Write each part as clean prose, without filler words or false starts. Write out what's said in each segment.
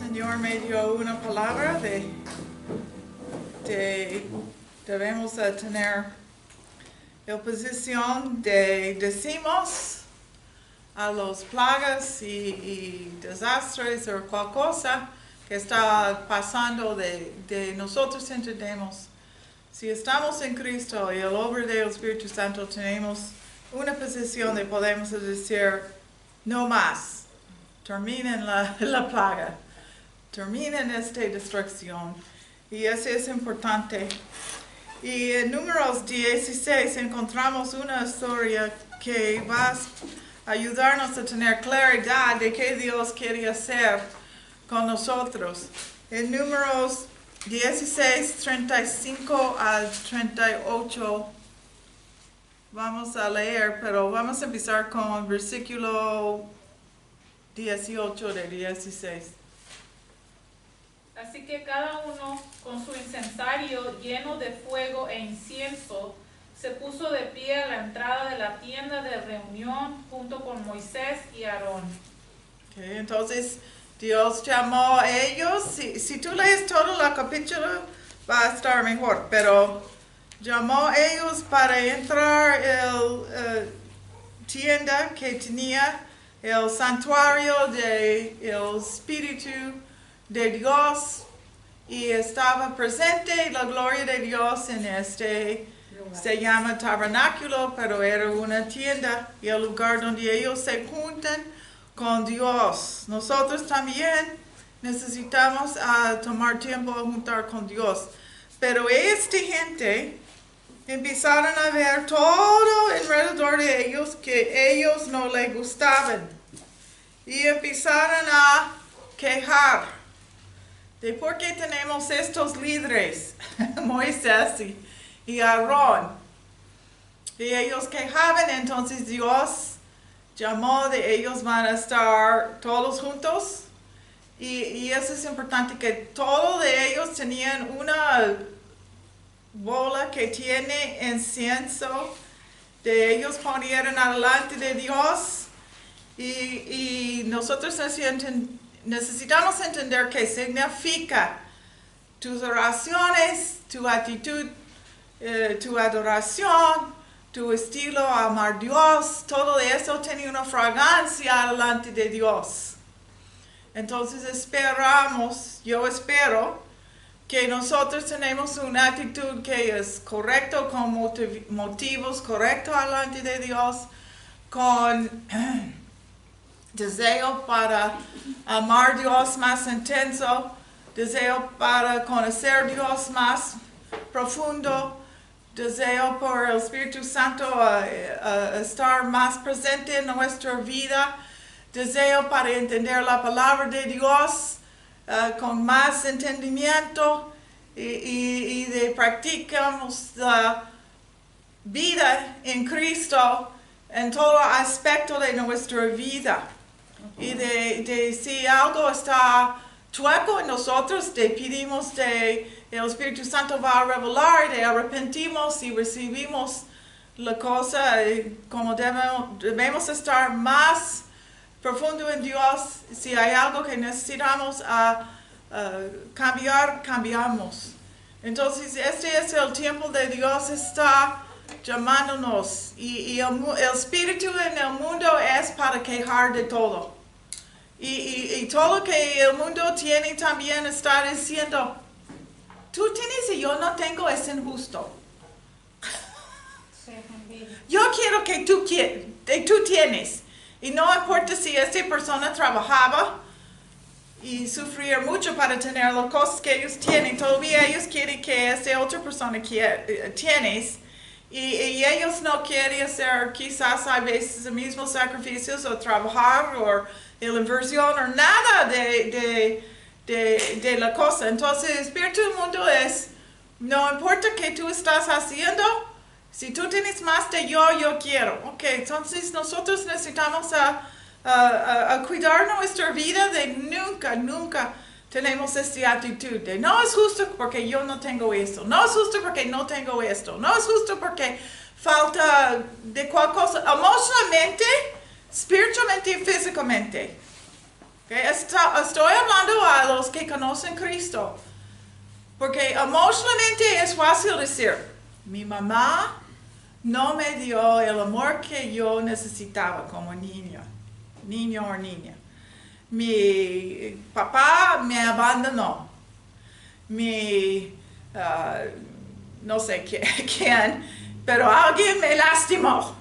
Señor me dio una palabra debemos tener la posición de decimos a los plagas y desastres o cualquier cosa que está pasando de nosotros entendemos. Si estamos en Cristo y el obra del Espíritu Santo tenemos una posición de podemos decir no más. Terminen la plaga. Terminen esta destrucción. Y eso es importante. Y en Números 16 encontramos una historia que va a ayudarnos a tener claridad de qué Dios quiere hacer con nosotros. En Números 16, 35 al 38 vamos a leer, pero vamos a empezar con el versículo 18 de 16. Así que cada uno con su incensario lleno de fuego e incienso se puso de pie a la entrada de la tienda de reunión junto con Moisés y Aarón. Okay, entonces Dios llamó a ellos. Si tú lees todo el capítulo va a estar mejor, pero llamó a ellos para entrar el tienda que tenía el santuario del Espíritu de Dios y estaba presente la gloria de Dios en se llama tabernáculo, pero era una tienda y el lugar donde ellos se juntan con Dios. Nosotros también necesitamos tomar tiempo a juntar con Dios, pero esta gente empezaron a ver todo alrededor de ellos que ellos no les gustaban y empezaron a quejar de por qué tenemos estos líderes, Moisés y Aarón. Y ellos quejaban, entonces Dios llamó de ellos van a estar todos juntos. Y eso es importante, que todos de ellos tenían una bola que tiene incienso, de ellos ponieron adelante de Dios. Y nosotros necesitamos entender qué significa tus oraciones, tu actitud, tu adoración, tu estilo amar a Dios, todo eso tiene una fragancia delante de Dios. Entonces yo espero que nosotros tenemos una actitud que es correcta, con motivos correctos delante de Dios, con deseo para amar a Dios más intenso, deseo para conocer a Dios más profundo, deseo por el Espíritu Santo estar más presente en nuestra vida, deseo para entender la palabra de Dios con más entendimiento y de practicamos la vida en Cristo en todo aspecto de nuestra vida. Y de si algo está chueco en nosotros, te pedimos el Espíritu Santo va a revelar, de arrepentimos y recibimos la cosa como debemos estar más profundo en Dios. Si hay algo que necesitamos cambiar, cambiamos. Entonces este es el tiempo de Dios, está llamándonos y el espíritu en el mundo es para quejar de todo y todo lo que el mundo tiene también está diciendo tú tienes y yo no tengo, es injusto. Yo quiero que tú tienes y no importa si esta persona trabajaba y sufrir mucho para tener las cosas que ellos tienen, todavía ellos quieren que esta otra persona tienes. Y ellos no quieren hacer quizás a veces los mismos sacrificios o trabajar o la inversión o nada de la cosa. Entonces el espíritu del mundo es, no importa qué tú estás haciendo, si tú tienes más de yo quiero. Ok, entonces nosotros necesitamos a cuidar nuestra vida de nunca tenemos esta actitud de no es justo porque yo no tengo esto, no es justo porque no tengo esto, no es justo porque falta de cualquier cosa, emocionalmente, espiritualmente y físicamente. Okay? Estoy hablando a los que conocen Cristo. Porque emocionalmente es fácil decir, mi mamá no me dio el amor que yo necesitaba como niño o niña. Mi papá me abandonó. No sé quién, pero alguien me lastimó.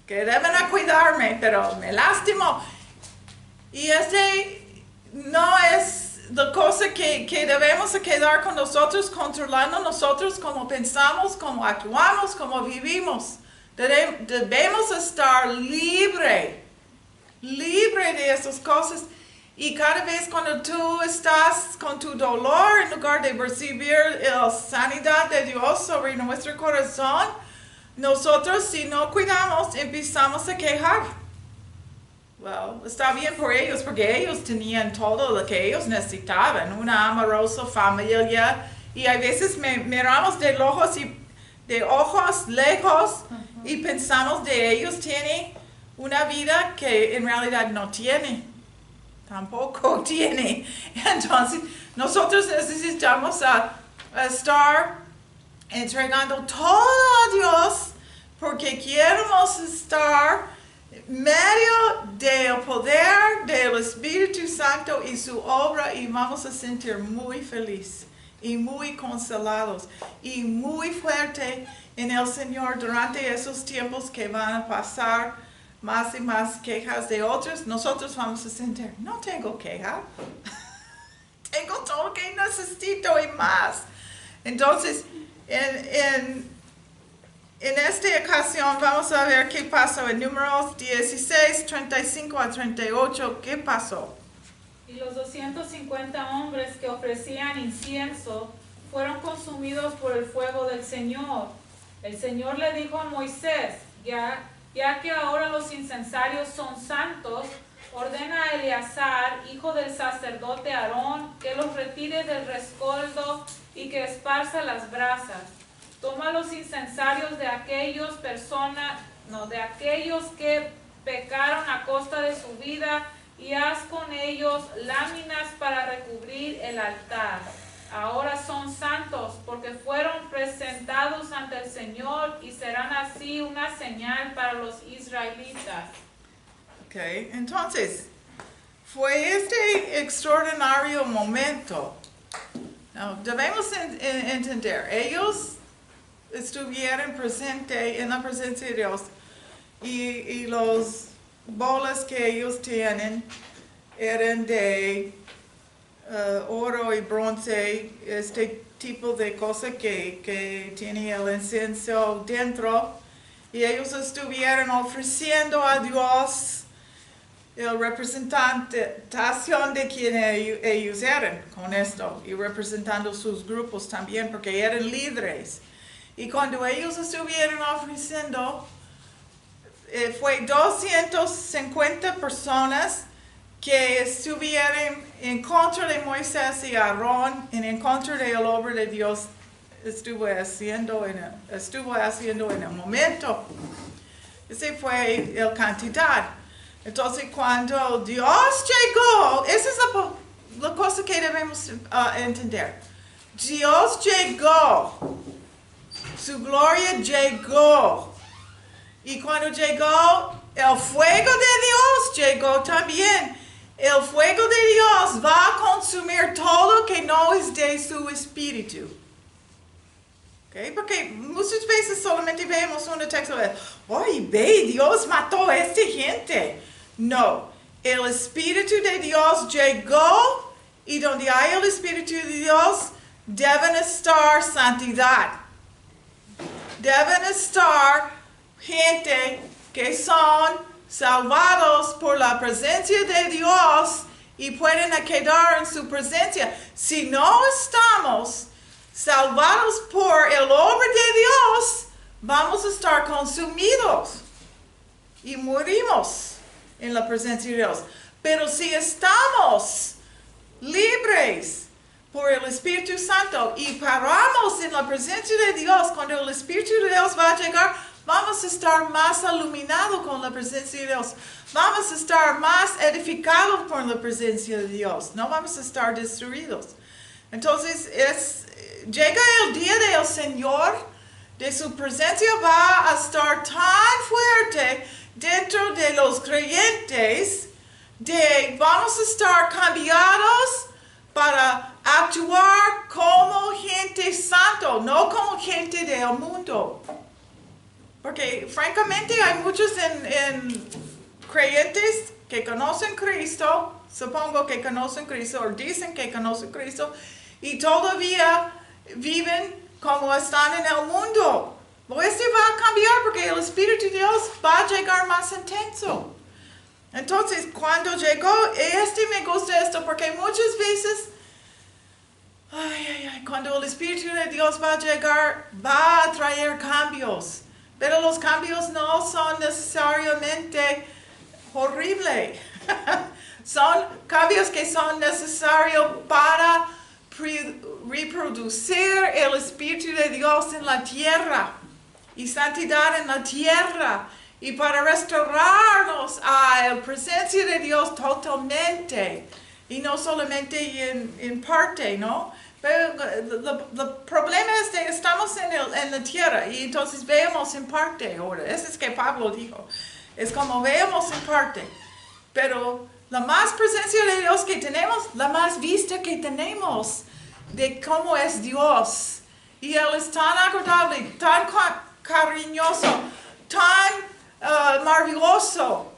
Que deben cuidarme, pero me lastimó. Y no es la cosa que debemos quedar con nosotros, controlando nosotros como pensamos, como actuamos, como vivimos. Debemos estar libre de esas cosas. Y cada vez cuando tú estás con tu dolor, en lugar de recibir la sanidad de Dios sobre nuestro corazón, nosotros, si no cuidamos, empezamos a quejar. Well, está bien por ellos, porque ellos tenían todo lo que ellos necesitaban, una amorosa familia, y a veces miramos de ojos lejos y pensamos de ellos tienen una vida que en realidad no tiene, tampoco tiene. Entonces, nosotros necesitamos estar entregando todo a Dios, porque queremos estar medio del poder del Espíritu Santo y su obra, y vamos a sentir muy feliz y muy consolados y muy fuerte en el Señor durante esos tiempos que van a pasar más y más quejas de otros. Nosotros vamos a sentir, no tengo queja, tengo todo lo que necesito y más. Entonces, en esta ocasión vamos a ver qué pasó en Números 16, 35 a 38. ¿Qué pasó? Y los 250 hombres que ofrecían incienso fueron consumidos por el fuego del Señor. El Señor le dijo a Moisés, ya que ahora los incensarios son santos, ordena a Eleazar, hijo del sacerdote Aarón, que los retire del rescoldo y que esparza las brasas. Toma los incensarios de aquellos que pecaron a costa de su vida, y haz con ellos láminas para recubrir el altar. Ahora son santos porque fueron presentados ante el Señor, y serán así una señal para los israelitas. Okay, entonces, fue este extraordinario momento. Now, debemos entender, ellos estuvieron presentes en la presencia de Dios, y los bolas que ellos tienen eran de oro y bronce, este tipo de cosa que tiene el incienso dentro, y ellos estuvieron ofreciendo a Dios la representación de quien ellos eran con esto, y representando sus grupos también, porque eran líderes. Y cuando ellos estuvieron ofreciendo, fue 250 personas que estuvieron en contra de Moisés y Aarón, en contra de la obra de Dios estuvo haciendo en el momento. Esa fue la cantidad. Entonces, cuando Dios llegó, esa es la cosa que debemos entender. Dios llegó. Su gloria llegó. Y cuando llegó, el fuego de Dios llegó también. El fuego de Dios va a consumir todo que no es de su espíritu. ¿Okay? Porque muchas veces solamente vemos un texto de, ¡ay, ve, Dios mató a esta gente! No, el Espíritu de Dios llegó, y donde hay el Espíritu de Dios, deben estar santidad. Deben estar gente que son salvados por la presencia de Dios y pueden quedar en su presencia. Si no estamos salvados por el obra de Dios, vamos a estar consumidos y morimos en la presencia de Dios. Pero si estamos libres por el Espíritu Santo y paramos en la presencia de Dios, cuando el Espíritu de Dios va a llegar, vamos a estar más iluminados con la presencia de Dios. Vamos a estar más edificados por la presencia de Dios. No vamos a estar destruidos. Entonces, llega el día del Señor, de su presencia va a estar tan fuerte dentro de los creyentes, vamos a estar cambiados para actuar como gente santo, no como gente del mundo. Porque francamente hay muchos en creyentes que conocen Cristo, supongo que conocen Cristo, o dicen que conocen Cristo, y todavía viven como están en el mundo. Este va a cambiar porque el Espíritu de Dios va a llegar más intenso. Entonces, cuando llegó, me gusta esto, porque muchas veces, cuando el Espíritu de Dios va a llegar, va a traer cambios. Pero los cambios no son necesariamente horribles. Son cambios que son necesarios para reproducir el Espíritu de Dios en la tierra y santidad en la tierra y para restaurarnos a la presencia de Dios totalmente y no solamente en parte, ¿no? Pero el problema es que estamos en la tierra y entonces vemos en parte ahora. Eso es que Pablo dijo. Es como vemos en parte. Pero la más presencia de Dios que tenemos, la más vista que tenemos de cómo es Dios. Y Él es tan agradable, tan cariñoso, tan maravilloso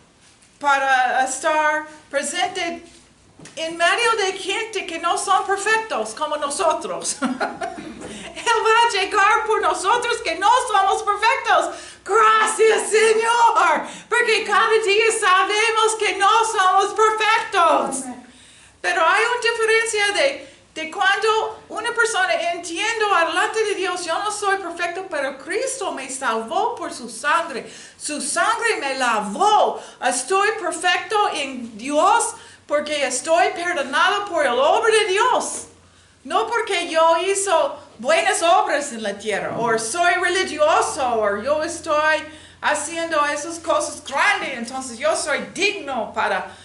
para estar presente en medio de gente que no son perfectos como nosotros. Él va a llegar por nosotros que no somos perfectos. Gracias, Señor, porque cada día sabemos que no somos perfectos. Pero hay una diferencia de cuando una persona entiende delante de Dios, yo no soy perfecto, pero Cristo me salvó por su sangre. Su sangre me lavó. Estoy perfecto en Dios porque estoy perdonado por el obra de Dios. No porque yo hizo buenas obras en la tierra, o soy religioso, o yo estoy haciendo esas cosas grandes, entonces yo soy digno para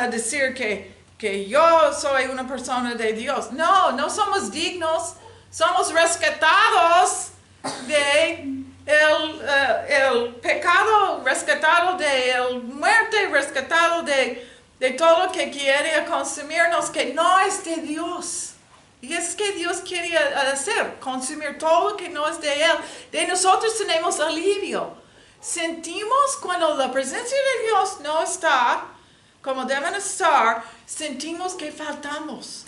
decir que yo soy una persona de Dios. No, no somos dignos, somos rescatados de el pecado, rescatado de la muerte, rescatado de todo lo que quiere consumirnos, que no es de Dios. Y es que Dios quiere hacer, consumir todo lo que no es de Él. De nosotros tenemos alivio. Sentimos cuando la presencia de Dios no está como deben estar, sentimos que faltamos.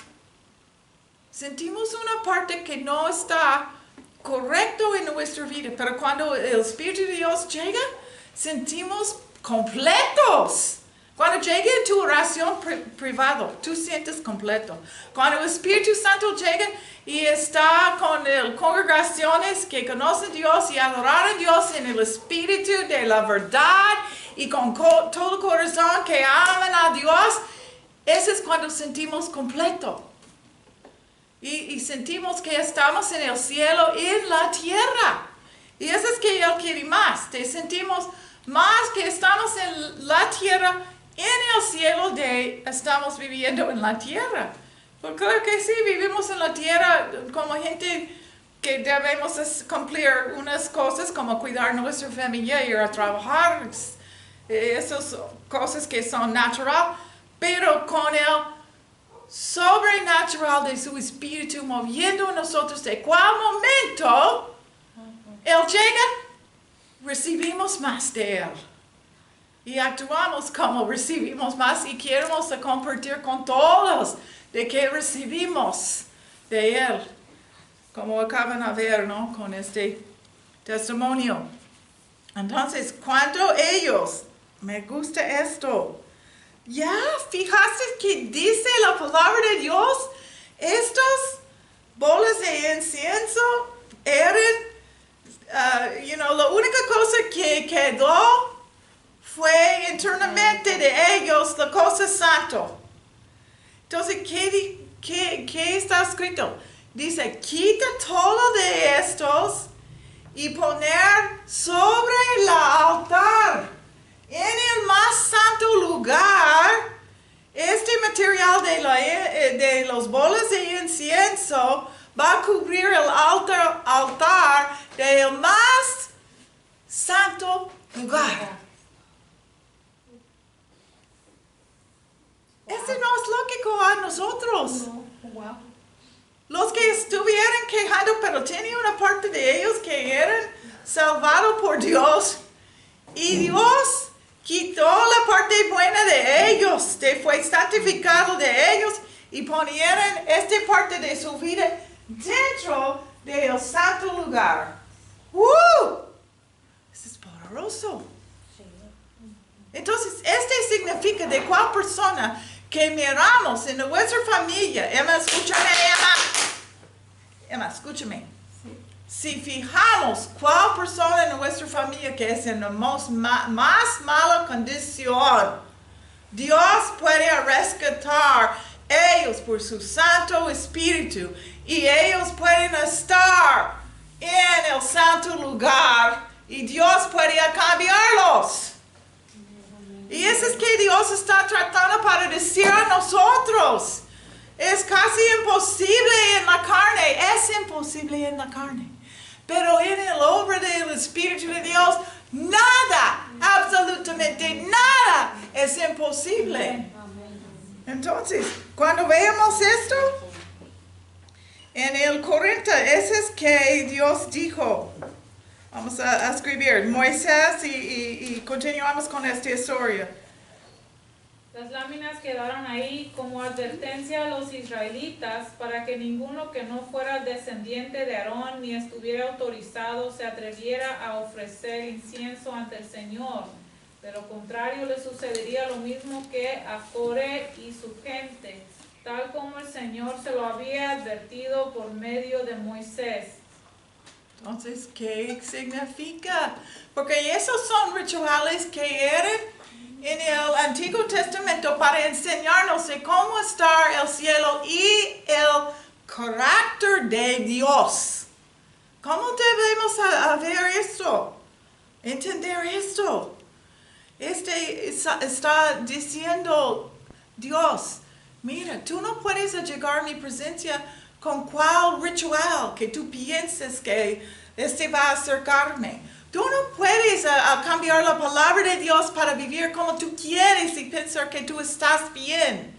Sentimos una parte que no está correcto en nuestra vida. Pero cuando el Espíritu de Dios llega, sentimos completos. Cuando llegue en tu oración privado, tú sientes completo. Cuando el Espíritu Santo llega y está con congregaciones que conocen a Dios y adoran a Dios en el Espíritu de la verdad y con todo el corazón que aman a Dios, ese es cuando sentimos completo. Y sentimos que estamos en el cielo y en la tierra. Y eso es que Él quiere más. Te sentimos más que estamos en la tierra, en el cielo estamos viviendo en la tierra. Porque claro que sí, vivimos en la tierra como gente que debemos cumplir unas cosas como cuidar nuestra familia, ir a trabajar, esas cosas que son naturales, pero con el sobrenatural de su espíritu moviendo a nosotros, de cuál momento Él llega, recibimos más de Él. Y actuamos como recibimos más y queremos compartir con todos de que recibimos de Él. Como acaban de ver, ¿no? Con este testimonio. Entonces, cuando ellos, me gusta esto, ya fijaste que dice la palabra de Dios, estas bolas de incienso eran, la única cosa que quedó fue internamente de ellos la cosa santa. Entonces, ¿qué está escrito? Dice, quita todo de estos y poner sobre el altar, en el más santo lugar, este material de los bolas de incienso va a cubrir el altar del más santo lugar. Este no es lógico a nosotros. No. Wow. Los que estuvieran quejando, pero tenía una parte de ellos que eran salvados por Dios. Y Dios quitó la parte buena de ellos, fue santificado de ellos y ponieron esta parte de su vida dentro del santo lugar. Eso es poderoso. Entonces, este significa de cuál persona que miramos en nuestra familia. Emma, escúchame, Emma, escúchame. Si fijamos cuál persona en nuestra familia que es en la más mala condición, Dios puede rescatar ellos por su Santo Espíritu y ellos pueden estar en el santo lugar y Dios puede cambiarlos. Y eso es que Dios está tratando para decir a nosotros. Es casi imposible en la carne, es imposible en la carne. Pero en el obra del Espíritu de Dios, nada, absolutamente nada es imposible. Entonces, cuando veamos esto, en el 40, ese es que Dios dijo. Vamos a escribir Moisés y continuamos con esta historia. Las láminas quedaron ahí como advertencia a los israelitas para que ninguno que no fuera descendiente de Aarón ni estuviera autorizado se atreviera a ofrecer incienso ante el Señor. De lo contrario le sucedería lo mismo que a Coré y su gente, tal como el Señor se lo había advertido por medio de Moisés. Entonces, ¿qué significa? Porque esos son rituales que eran en el Antiguo Testamento para enseñarnos de cómo está el cielo y el carácter de Dios. ¿Cómo debemos ver esto? Entender esto. Está diciendo Dios, mira, tú no puedes llegar a mi presencia con cuál ritual que tú pienses que va a acercarme. Tú no puedes cambiar la palabra de Dios para vivir como tú quieres y pensar que tú estás bien.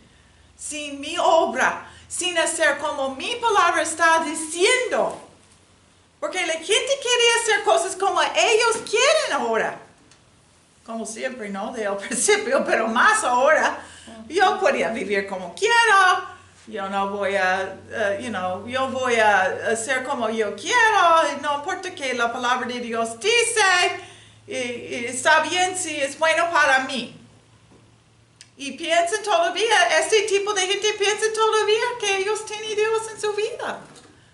Sin mi obra, sin hacer como mi palabra está diciendo. Porque la gente quiere hacer cosas como ellos quieren ahora. Como siempre, ¿no? Del principio, pero más ahora. Yo podía vivir como quiero. Yo no voy a, yo voy a hacer como yo quiero, no importa que la palabra de Dios dice, y está bien si es bueno para mí. Y piensan todavía, este tipo de gente piensa todavía que ellos tienen Dios en su vida.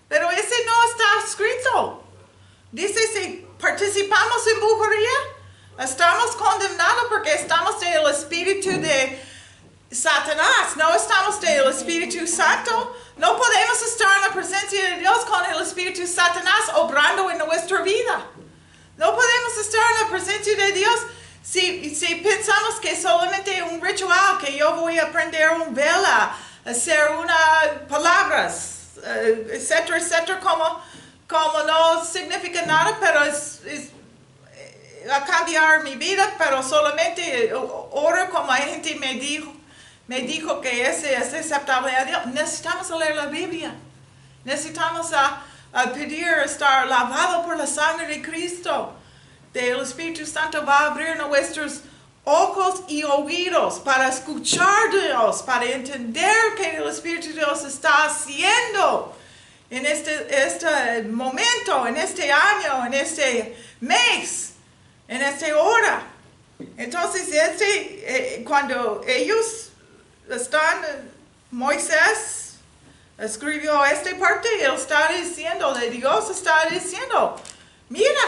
Pero ese no está escrito. Dice, si participamos en brujería, estamos condenados porque estamos en el espíritu de Satanás, no estamos del Espíritu Santo. No podemos estar en la presencia de Dios con el Espíritu Satanás obrando en nuestra vida. No podemos estar en la presencia de Dios si pensamos que solamente un ritual, que yo voy a prender una vela, hacer unas palabras, etcétera, etcétera, como no significa nada, pero es a cambiar mi vida, pero solamente oro como hay gente me dijo que ese es aceptable a Dios. Necesitamos leer la Biblia. Necesitamos a pedir estar lavado por la sangre de Cristo. El Espíritu Santo va a abrir nuestros ojos y oídos para escuchar a Dios, para entender que el Espíritu de Dios está haciendo en este momento, en este año, en este mes, en esta hora. Entonces, cuando ellos Moisés escribió esta parte, él está diciendo, de Dios está diciendo, mira,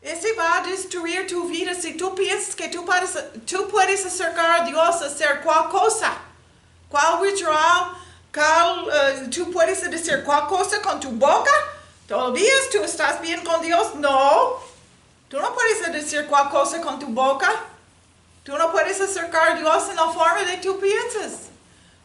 ese va a destruir tu vida si tú piensas que tú puedes acercar a Dios a hacer cualquier cosa. ¿Cuál withdrawal? ¿Tú puedes decir cuál cosa con tu boca? ¿Te olvidas? ¿Tú estás bien con Dios? No. Tú no puedes decir cuál cosa con tu boca. Tú no puedes acercar a Dios en la forma de tú piensas.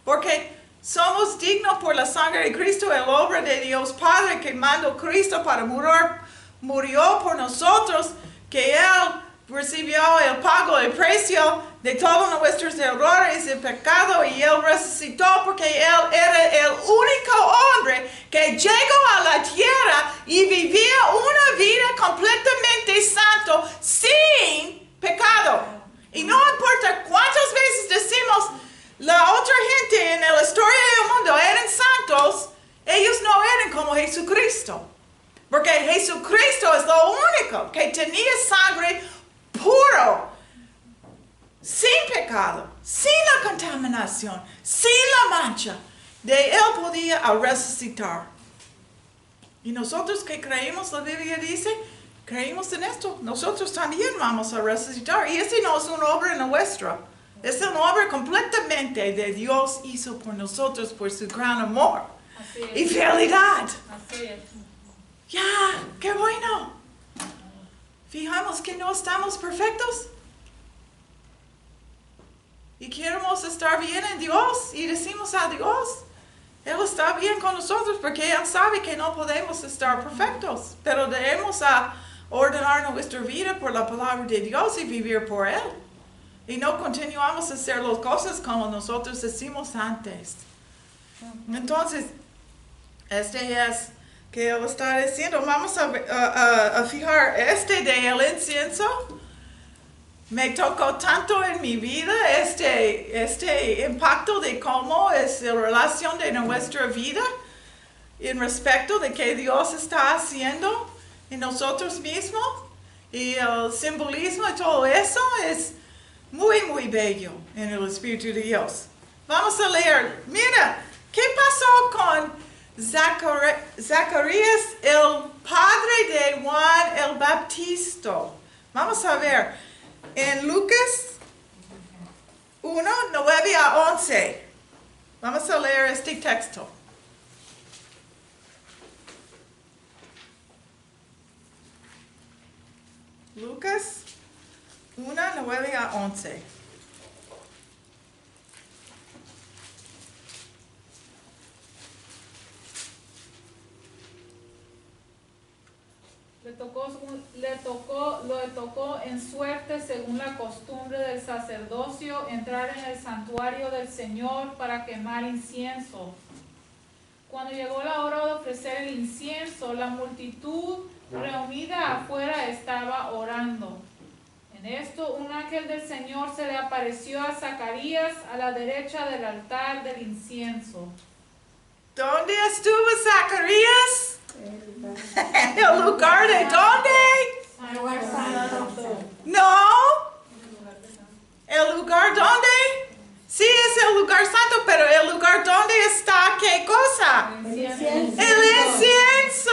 Porque somos dignos por la sangre de Cristo, el obra de Dios Padre que mandó Cristo para morir, murió por nosotros, que Él recibió el pago, el precio de todos nuestros errores y pecado, y Él resucitó porque Él era el único hombre que llegó a la tierra y vivía una vida completamente santo, sin pecado. Y no importa cuántas veces decimos, la otra gente en la historia del mundo eran santos, ellos no eran como Jesucristo. Porque Jesucristo es lo único que tenía sangre puro, sin pecado, sin la contaminación, sin la mancha. De Él podía resucitar. Y nosotros que creemos, la Biblia dice, creemos en esto. Nosotros también vamos a resucitar. Y ese no es una obra nuestra. Es una obra completamente de Dios hizo por nosotros por su gran amor y fidelidad. Así es. Ya, qué bueno. Fijamos que no estamos perfectos. Y queremos estar bien en Dios y decimos a Dios, Él está bien con nosotros porque Él sabe que no podemos estar perfectos. Pero debemos ordenar nuestra vida por la palabra de Dios y vivir por Él. Y no continuamos a hacer las cosas como nosotros decimos antes. Entonces, este es que Él está diciendo. Vamos a fijar del incienso. Me tocó tanto en mi vida este impacto de cómo es la relación de nuestra vida en respecto de que Dios está haciendo en nosotros mismos. Y el simbolismo y todo eso es muy, muy bello en el Espíritu de Dios. Vamos a leer. Mira, ¿qué pasó con Zacarías, el padre de Juan el Bautista? Vamos a ver. En Lucas 1, 9 a 11. Vamos a leer este texto. Lucas 1, 9 a 11. Le tocó en suerte, según la costumbre del sacerdocio, entrar en el santuario del Señor para quemar incienso. Cuando llegó la hora de ofrecer el incienso, la multitud reunida afuera estaba orando. En esto, un ángel del Señor se le apareció a Zacarías a la derecha del altar del incienso. ¿Dónde estuvo Zacarías? ¿En el lugar de dónde? No. ¿El lugar dónde? Sí, es el lugar santo, pero el lugar donde está, ¿qué cosa? El incienso.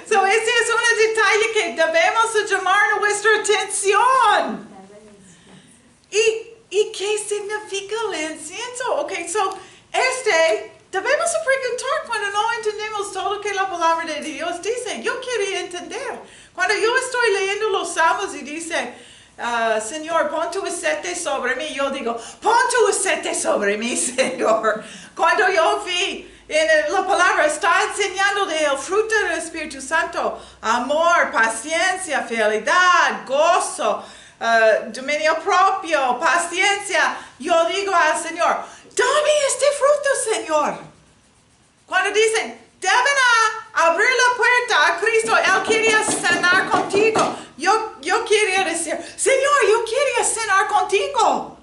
So, ese es un detalle que debemos llamar nuestra atención. ¿Y qué significa el incienso? Ok, so, debemos preguntar cuando no entendemos todo lo que la palabra de Dios dice. Yo quería entender. Cuando yo estoy leyendo los salmos y dice, Señor, pon tu aceite sobre mí, yo digo, pon tu aceite sobre mí, Señor. Cuando yo vi en la palabra, está enseñando del fruto del Espíritu Santo, amor, paciencia, fidelidad, gozo, dominio propio, paciencia. Yo digo al Señor, dame este fruto, Señor. Cuando dicen, deben abrir la puerta a Cristo, Él quería cenar contigo. Yo quería decir, Señor, yo quería cenar contigo.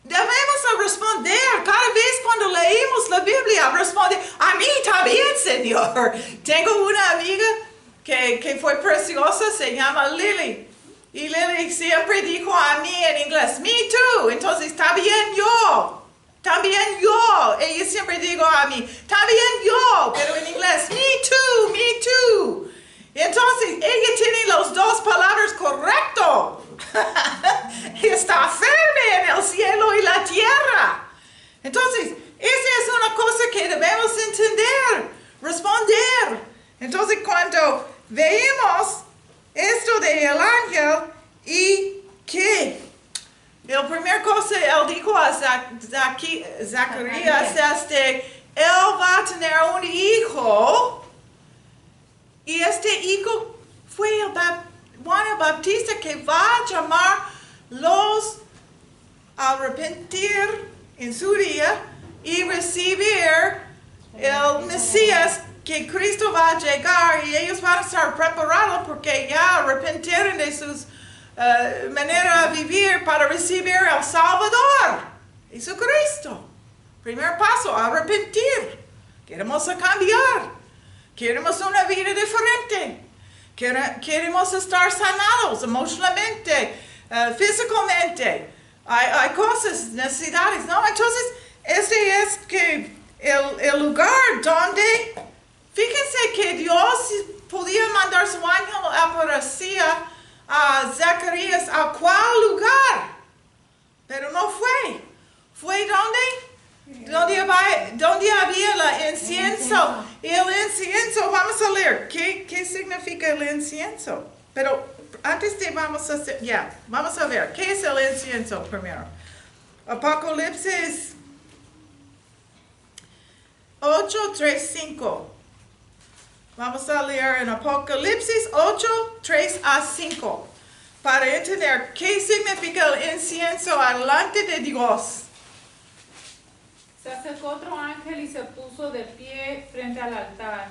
Debemos responder cada vez cuando leímos la Biblia, responde, a mí también, Señor. Tengo una amiga que fue preciosa, se llama Lily. Y Lily siempre dijo a mí en inglés, me too. Entonces, también yo. También yo. Ella siempre digo a mí, también yo. Pero en inglés, me too, me too. Entonces, ella tiene las dos palabras correctas. Está firme en el cielo y la tierra. veamos esto del ángel y que la primera cosa él dijo a Zacarías él va a tener un hijo y este hijo fue Juan el Bautista que va a llamar los a arrepentir en su día y recibir el Mesías que Cristo va a llegar y ellos van a estar preparados porque ya arrepintieron de sus manera de vivir para recibir al Salvador, Jesucristo. Primer paso, arrepentir. Queremos cambiar. Queremos una vida diferente. Queremos estar sanados emocionalmente, físicamente. Hay cosas, necesidades, ¿no? Entonces, este es que el lugar donde, fíjense que Dios podía mandar su ángel aparecía a Zacarías a cuál lugar, pero no fue. ¿Fue dónde? Donde había el incienso. Y el incienso, vamos a leer, ¿qué significa el incienso? Pero antes de vamos a ver, ¿qué es el incienso primero? Apocalipsis 8:3-5. Vamos a leer en Apocalipsis 8:3-5 para entender qué significa el incienso delante de Dios. Se acercó otro ángel y se puso de pie frente al altar.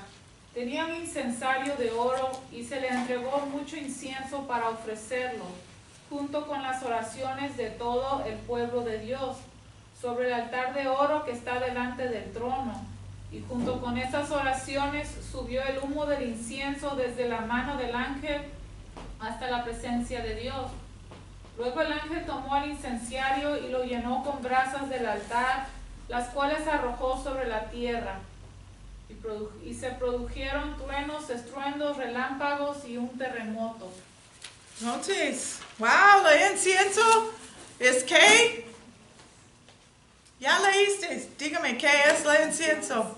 Tenía un incensario de oro y se le entregó mucho incienso para ofrecerlo, junto con las oraciones de todo el pueblo de Dios, sobre el altar de oro que está delante del trono. Y junto con esas oraciones subió el humo del incienso desde la mano del ángel hasta la presencia de Dios. Luego el ángel tomó el incenciario y lo llenó con brasas del altar, las cuales arrojó sobre la tierra. Y se produjeron truenos, estruendos, relámpagos y un terremoto. Entonces, wow, el incienso es ¿qué? Ya leíste, dígame, ¿qué es el incienso?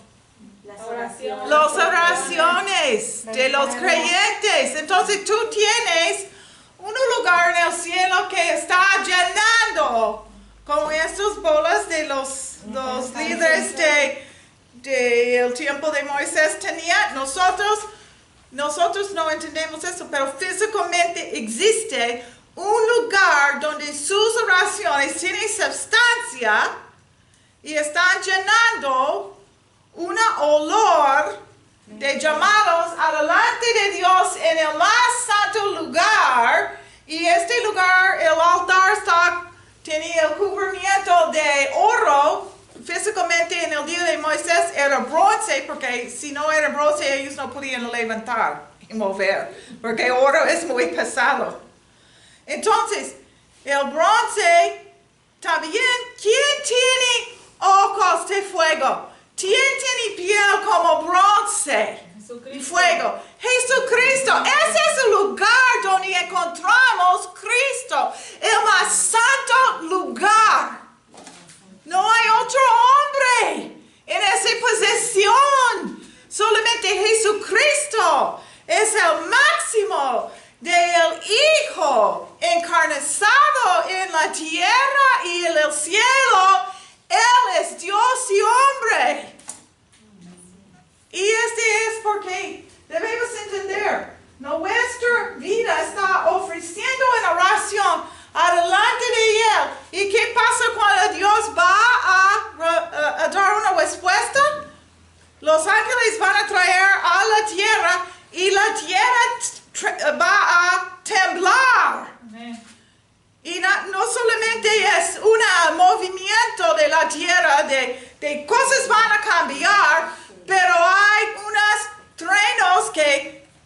Las oraciones. Las oraciones de los creyentes. Entonces tú tienes un lugar en el cielo que está llenando con estas bolas de los líderes del tiempo de Moisés tenía. Nosotros no entendemos eso, pero físicamente existe un lugar donde sus oraciones tienen sustancia y están llenando un olor de llamados adelante de Dios en el más santo lugar. Y este lugar, el altar tenía el cubrimiento de oro. Físicamente en el día de Moisés era bronce, porque si no era bronce ellos no podían levantar y mover, porque oro es muy pesado. Entonces, el bronce también, ¿quién tiene ojos de fuego? ¿Quién tiene piel como bronce y fuego? Jesucristo. Ese es el lugar donde encontramos Cristo, el más santo lugar. No hay otro hombre en esa posición. Solamente Jesucristo es el máximo del Hijo encarnado en la tierra y en el cielo. Él es Dios y hombre. Y este es porque debemos entender, nuestra vida está ofreciendo en oración adelante de Él. ¿Y qué pasa cuando Dios va a dar una respuesta? Los ángeles van a traer a la tierra y la tierra va a temblar. Amén. Y no solamente es un movimiento de la tierra, de cosas van a cambiar, pero hay unos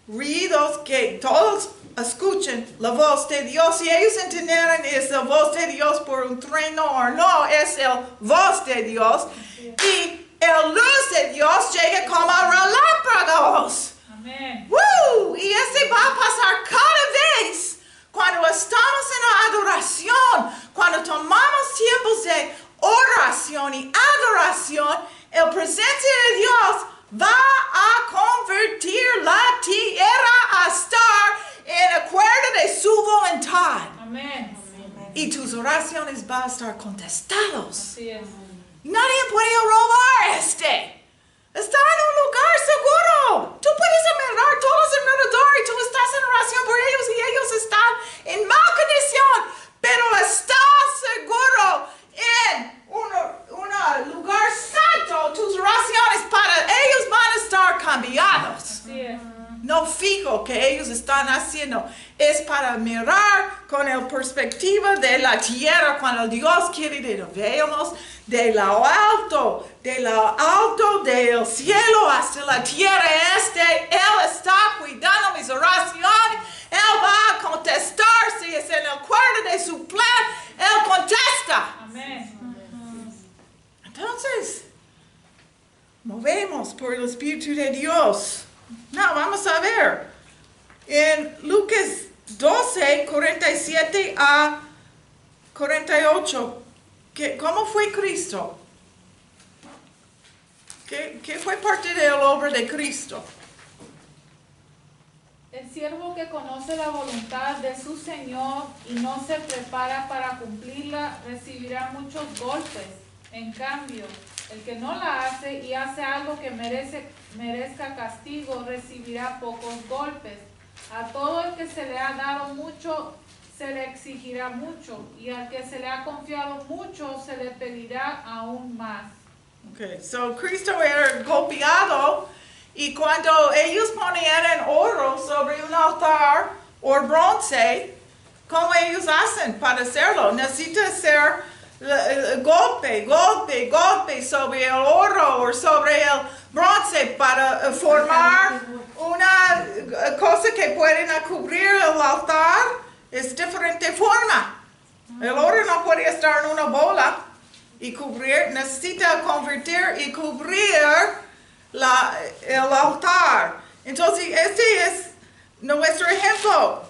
ruidos que todos escuchen la voz de Dios. Si ellos entendieran es la voz de Dios por un trueno o no, es la voz de Dios. Y la luz de Dios llega como relámpagos. Amén. ¡Woo! Y va a pasar cada vez. Cuando estamos en la adoración, cuando tomamos tiempos de oración y adoración, el presencia de Dios va a convertir la tierra voluntad. Amén. Y tus oraciones van a estar contestados. Así es. Nadie puede robar Está en un lugar seguro. Tú puedes mirar todos alrededor y tú estás en oración por ellos y ellos están en mal condición. Pero estás seguro en un lugar santo. Tus oraciones para ellos van a estar cambiados. Así es. No fijo que ellos están haciendo. Es para mirar con la perspectiva de la tierra cuando Dios quiere vernos de lo alto del cielo hasta la tierra. Él está cuidando mis oraciones. Él va a contestar si es en el acuerdo de su plan. Él contesta. Amén. Entonces, movemos por el Espíritu de Dios. No, vamos a ver. En Lucas 12, 47 a 48. ¿Cómo fue Cristo? ¿Qué fue parte de la obra de Cristo? El siervo que conoce la voluntad de su Señor y no se prepara para cumplirla recibirá muchos golpes. En cambio, el que no la hace y hace algo que merezca castigo recibirá pocos golpes. A todo el que se le ha dado mucho, se le exigirá mucho, y al que se le ha confiado mucho, se le pedirá aún más. Okay, so Cristo era golpeado, y cuando ellos ponían oro sobre un altar o bronce, ¿cómo ellos hacen para hacerlo? Necesita hacer golpe sobre el oro o sobre el bronce para formar una cosa que pueden cubrir el altar. Es diferente forma. El oro no puede estar en una bola y cubrir, necesita convertir y cubrir el altar. Entonces, este es nuestro ejemplo.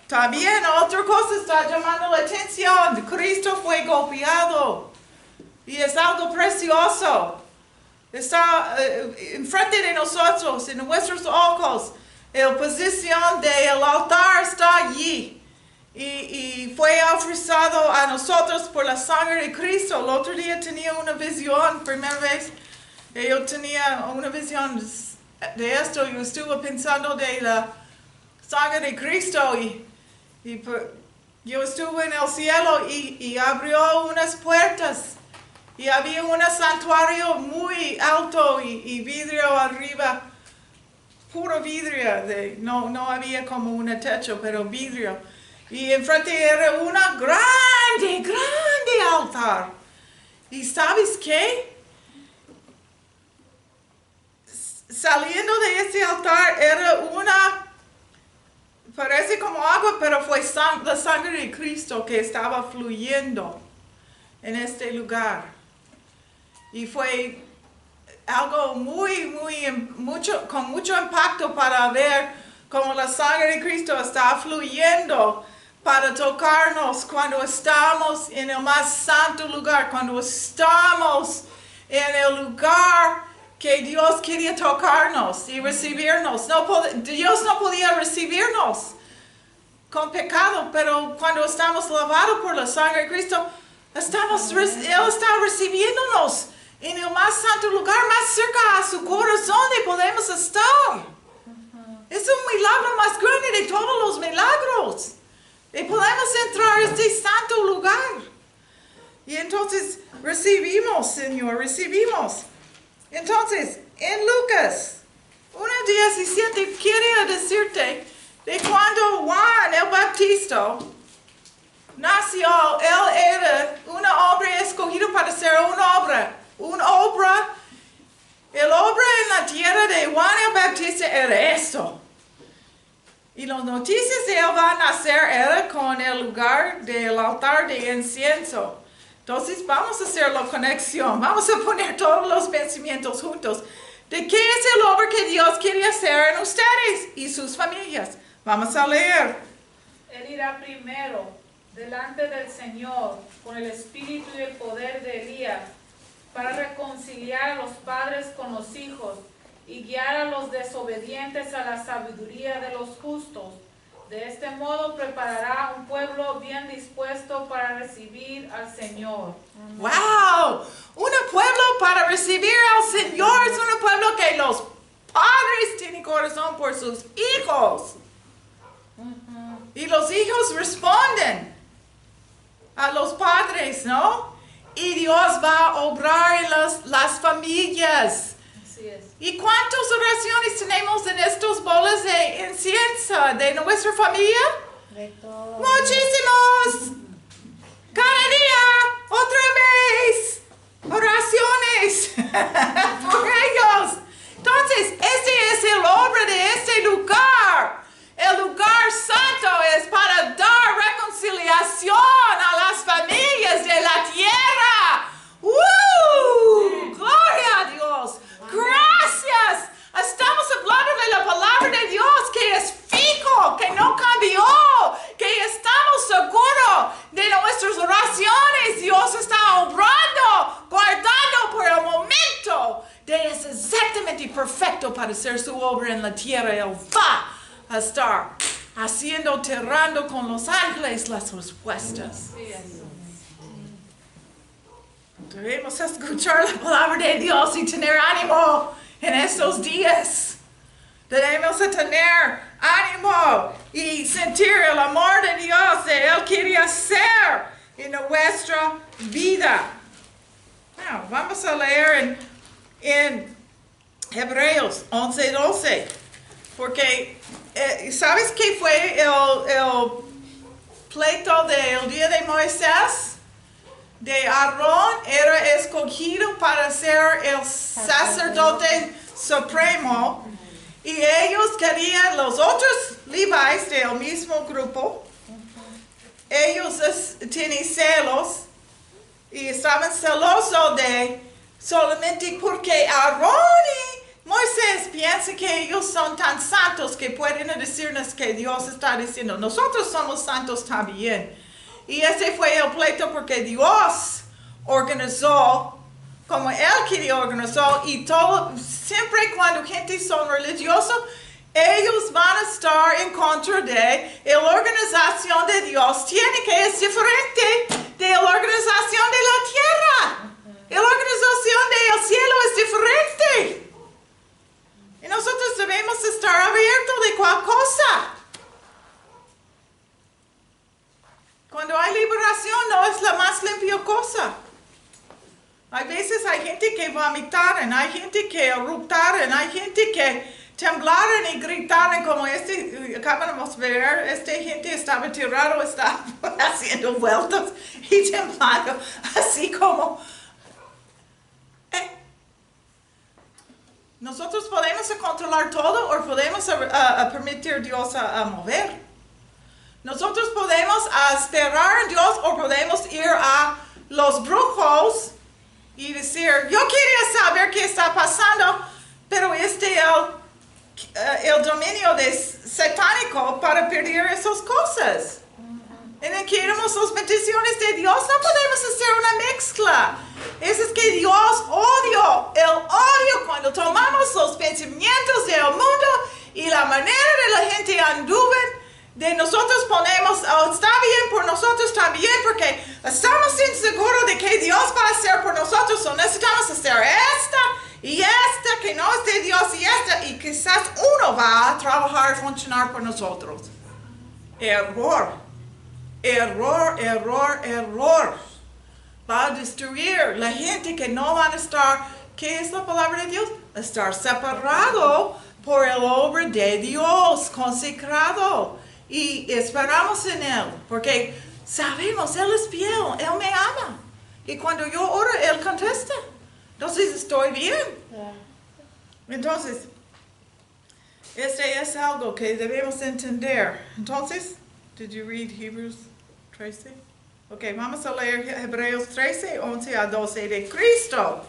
También otra cosa está llamando la atención. Cristo fue golpeado y es algo precioso. Está enfrente de nosotros, en nuestros ojos. La posición del altar está allí. Y fue ofrecido a nosotros por la sangre de Cristo. El otro día tenía una visión, primera vez yo tenía una visión de esto. Yo estuve pensando de la sangre de Cristo y yo estuve en el cielo y abrió unas puertas. Y había un santuario muy alto y vidrio arriba, puro vidrio, no había como un techo, pero vidrio. Y enfrente era una grande altar. ¿Y sabes qué? Saliendo de ese altar era parece como agua, pero fue la sangre de Cristo que estaba fluyendo en este lugar. Y fue algo con mucho impacto para ver cómo la sangre de Cristo está fluyendo para tocarnos cuando estamos en el más santo lugar, cuando estamos en el lugar que Dios quería tocarnos y recibirnos. Dios no podía recibirnos con pecado, pero cuando estamos lavados por la sangre de Cristo, Él está recibiéndonos en el más santo lugar, más cerca a su corazón donde podemos estar. Es un milagro más grande de todos los milagros. Y podemos entrar a este santo lugar. Y entonces recibimos, Señor, recibimos. Entonces, en Lucas 1:17 quiere decirte de cuando Juan el Bautista nació, él era un hombre escogido para hacer una obra. El obra en la tierra de Juan el Bautista era esto. Y las noticias de él van a nacer era con el lugar del altar de incienso. Entonces vamos a hacer la conexión. Vamos a poner todos los pensamientos juntos. ¿De qué es el obra que Dios quiere hacer en ustedes y sus familias? Vamos a leer. Él irá primero delante del Señor con el espíritu y el poder de Elías para reconciliar a los padres con los hijos y guiar a los desobedientes a la sabiduría de los justos, De este modo preparará un pueblo bien dispuesto para recibir al Señor. ¡Wow! Un pueblo para recibir al Señor es un pueblo que los padres tienen corazón por sus hijos. Y los hijos responden a los padres, ¿no? Y Dios va a obrar en las familias. Así es. ¿Y cuántas oraciones tenemos en estos bolas de incienso de nuestra familia? Muchísimos. Cada día, otra vez, oraciones por ellos. Entonces, este es el obra de este lugar. El lugar santo es para dar reconciliación a las familias de la tierra. ¡Gloria a Dios! ¡Gracias! Estamos hablando de la palabra de Dios que es fijo, que no cambió, que estamos seguros de nuestras oraciones. Dios está obrando, guardando por el momento. Es exactamente perfecto para hacer su obra en la tierra. Él va a estar haciendo, enterrando con los ángeles las respuestas. Debemos escuchar la palabra de Dios y tener ánimo en estos días. Debemos tener ánimo y sentir el amor de Dios que Él quiere hacer en nuestra vida. Now, vamos a leer en Hebreos 11:12. Porque, ¿sabes qué fue el pleito del día de Moisés? De Aarón era escogido para ser el sacerdote supremo. Y ellos querían, los otros Levites del mismo grupo, ellos tienen celos y estaban celosos de solamente porque Aarón y Moisés piensa que ellos son tan santos que pueden decirnos que Dios está diciendo, nosotros somos santos también. Y ese fue el pleito porque Dios organizó como Él quería organizar y todo, siempre cuando gente son religiosos, ellos van a estar en contra de la organización de Dios. Tiene que es diferente de la organización de la tierra. La organización del cielo es diferente. Y nosotros debemos estar abiertos de cualquier cosa. Cuando hay liberación no es la más limpia cosa. Hay veces hay gente que vomitaron, hay gente que eructaron, hay gente que temblaron y gritaron como acabamos de ver, esta gente estaba tirado, estaba haciendo vueltas y temblando, así como... Nosotros podemos controlar todo o podemos permitir a Dios a mover. Nosotros podemos esperar a Dios o podemos ir a los brujos y decir, yo quería saber qué está pasando, pero el dominio satánico para perder esas cosas. Y no queremos las bendiciones de Dios, no podemos hacer una mezcla. Eso es que Dios odia, el odio cuando tomamos los pensamientos del mundo y la manera de la gente anduve. De nosotros ponemos, está bien por nosotros también, porque estamos inseguros de que Dios va a hacer por nosotros, o necesitamos hacer esta y esta, que no es de Dios y esta, y quizás uno va a trabajar, funcionar por nosotros. Error, error, error, error. Va a destruir la gente que no van a estar, ¿qué es la palabra de Dios? Estar separado por el obra de Dios, consagrado. Y esperamos en Él, porque sabemos, Él es fiel, Él me ama. Y cuando yo oro, Él contesta. Entonces estoy bien. Entonces, este es algo que debemos entender. Entonces, did you read Hebrews 13? Ok, vamos a leer Hebreos 13, 11 a 12 de Cristo.